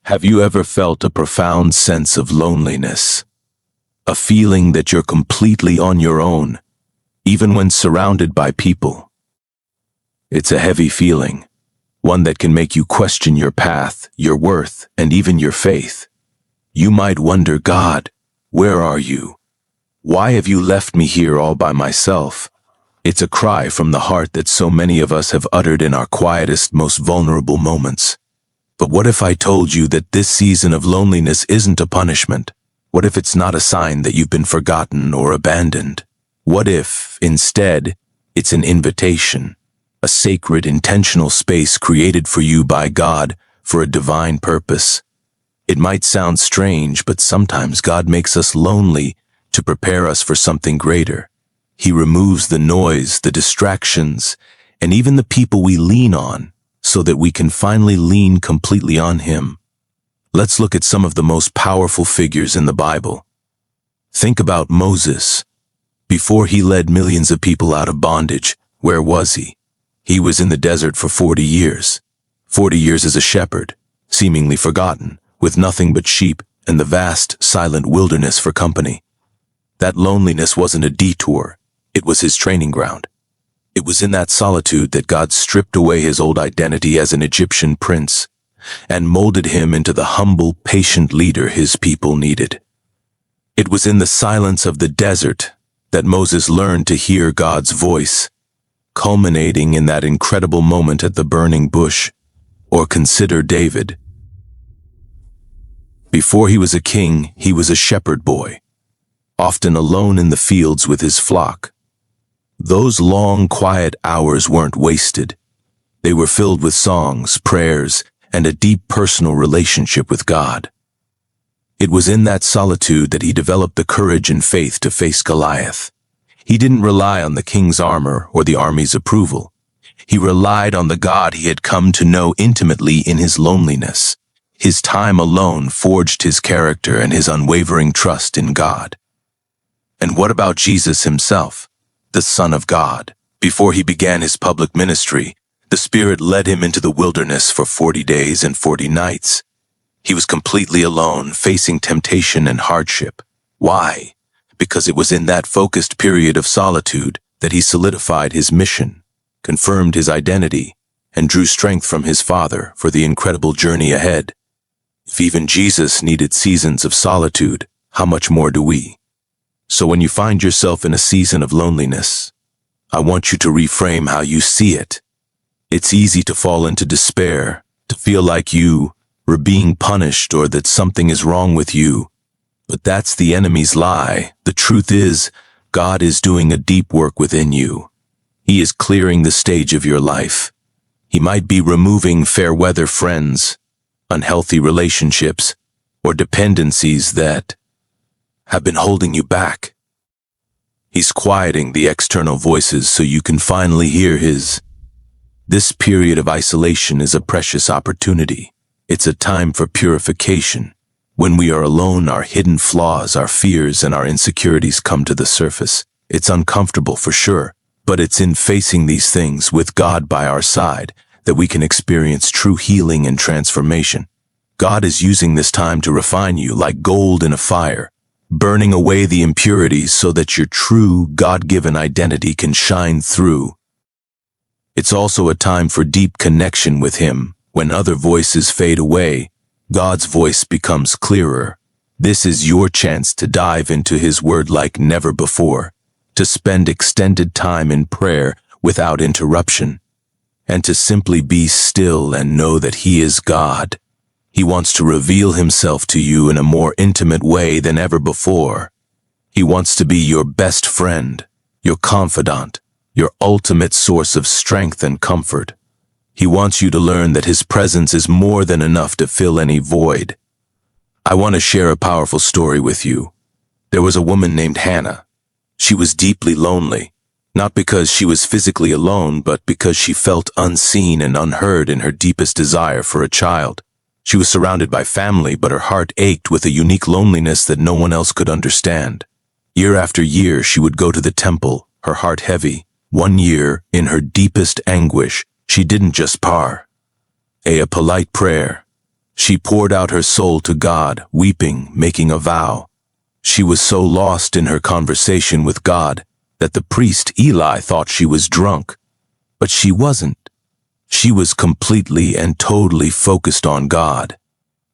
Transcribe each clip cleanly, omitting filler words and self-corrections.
Have you ever felt a profound sense of loneliness? A feeling that you're completely on your own, even when surrounded by people? It's a heavy feeling, one that can make you question your path, your worth, and even your faith. You might wonder, God, where are you? Why have you left me here all by myself? It's a cry from the heart that so many of us have uttered in our quietest, most vulnerable moments. But what if I told you that this season of loneliness isn't a punishment? What if it's not a sign that you've been forgotten or abandoned? What if, instead, it's an invitation, a sacred, intentional space created for you by God for a divine purpose? It might sound strange, but sometimes God makes us lonely to prepare us for something greater. He removes the noise, the distractions, and even the people we lean on, so that we can finally lean completely on Him. Let's look at some of the most powerful figures in the Bible. Think about Moses. Before he led millions of people out of bondage, where was he? He was in the desert for 40 years. 40 years as a shepherd, seemingly forgotten, with nothing but sheep and the vast, silent wilderness for company. That loneliness wasn't a detour, it was his training ground. It was in that solitude that God stripped away his old identity as an Egyptian prince and molded him into the humble, patient leader his people needed. It was in the silence of the desert that Moses learned to hear God's voice, culminating in that incredible moment at the burning bush. Or consider David. Before he was a king, he was a shepherd boy, often alone in the fields with his flock. Those long, quiet hours weren't wasted. They were filled with songs, prayers, and a deep personal relationship with God. It was in that solitude that he developed the courage and faith to face Goliath. He didn't rely on the king's armor or the army's approval. He relied on the God he had come to know intimately in his loneliness. His time alone forged his character and his unwavering trust in God. And what about Jesus himself, the Son of God? Before he began his public ministry, the Spirit led him into the wilderness for 40 days and 40 nights. He was completely alone, facing temptation and hardship. Why? Because it was in that focused period of solitude that he solidified his mission, confirmed his identity, and drew strength from his Father for the incredible journey ahead. If even Jesus needed seasons of solitude, how much more do we? So when you find yourself in a season of loneliness, I want you to reframe how you see it. It's easy to fall into despair, to feel like you were being punished or that something is wrong with you. But that's the enemy's lie. The truth is, God is doing a deep work within you. He is clearing the stage of your life. He might be removing fair-weather friends, unhealthy relationships, or dependencies that have been holding you back. He's quieting the external voices so you can finally hear His. This period of isolation is a precious opportunity. It's a time for purification. When we are alone, our hidden flaws, our fears, and our insecurities come to the surface. It's uncomfortable for sure, but it's in facing these things with God by our side that we can experience true healing and transformation. God is using this time to refine you like gold in a fire, burning away the impurities so that your true, God-given identity can shine through. It's also a time for deep connection with Him. When other voices fade away, God's voice becomes clearer. This is your chance to dive into His Word like never before, to spend extended time in prayer without interruption, and to simply be still and know that He is God. He wants to reveal Himself to you in a more intimate way than ever before. He wants to be your best friend, your confidant, your ultimate source of strength and comfort. He wants you to learn that His presence is more than enough to fill any void. I want to share a powerful story with you. There was a woman named Hannah. She was deeply lonely, not because she was physically alone, but because she felt unseen and unheard in her deepest desire for a child. She was surrounded by family, but her heart ached with a unique loneliness that no one else could understand. Year after year, she would go to the temple, her heart heavy. One year, in her deepest anguish, she didn't just pray a polite prayer. She poured out her soul to God, weeping, making a vow. She was so lost in her conversation with God that the priest Eli thought she was drunk. But she wasn't. She was completely and totally focused on God.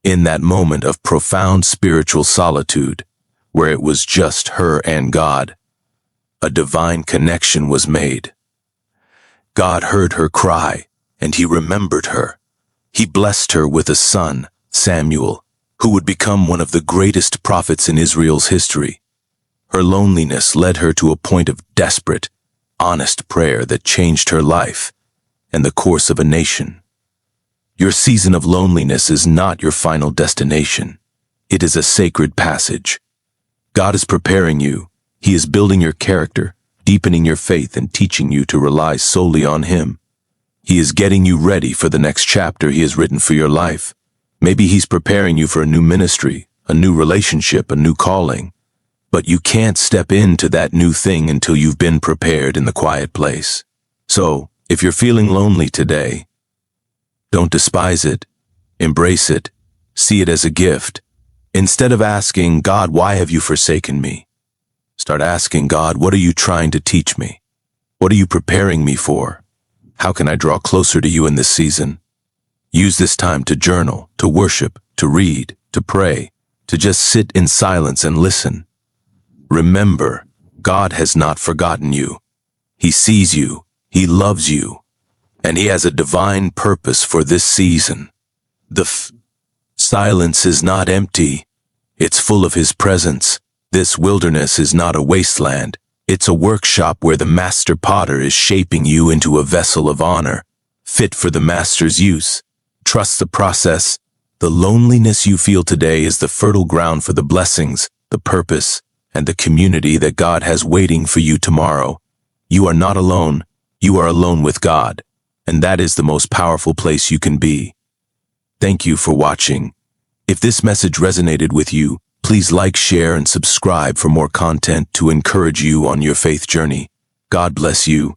In that moment of profound spiritual solitude, where it was just her and God, a divine connection was made. God heard her cry, and he remembered her. He blessed her with a son, Samuel, who would become one of the greatest prophets in Israel's history. Her loneliness led her to a point of desperate, honest prayer that changed her life and the course of a nation. Your season of loneliness is not your final destination. It is a sacred passage. God is preparing you. He is building your character, deepening your faith, and teaching you to rely solely on Him. He is getting you ready for the next chapter He has written for your life. Maybe He's preparing you for a new ministry, a new relationship, a new calling. But you can't step into that new thing until you've been prepared in the quiet place. So, if you're feeling lonely today, don't despise it. Embrace it. See it as a gift. Instead of asking, God, why have you forsaken me? Start asking, God, what are you trying to teach me? What are you preparing me for? How can I draw closer to you in this season? Use this time to journal, to worship, to read, to pray, to just sit in silence and listen. Remember, God has not forgotten you. He sees you, He loves you, and He has a divine purpose for this season. The silence is not empty. It's full of His presence. This wilderness is not a wasteland. It's a workshop where the master potter is shaping you into a vessel of honor, fit for the master's use. Trust the process. The loneliness you feel today is the fertile ground for the blessings, the purpose, and the community that God has waiting for you tomorrow. You are not alone. You are alone with God, and that is the most powerful place you can be. Thank you for watching. If this message resonated with you, please like, share, and subscribe for more content to encourage you on your faith journey. God bless you.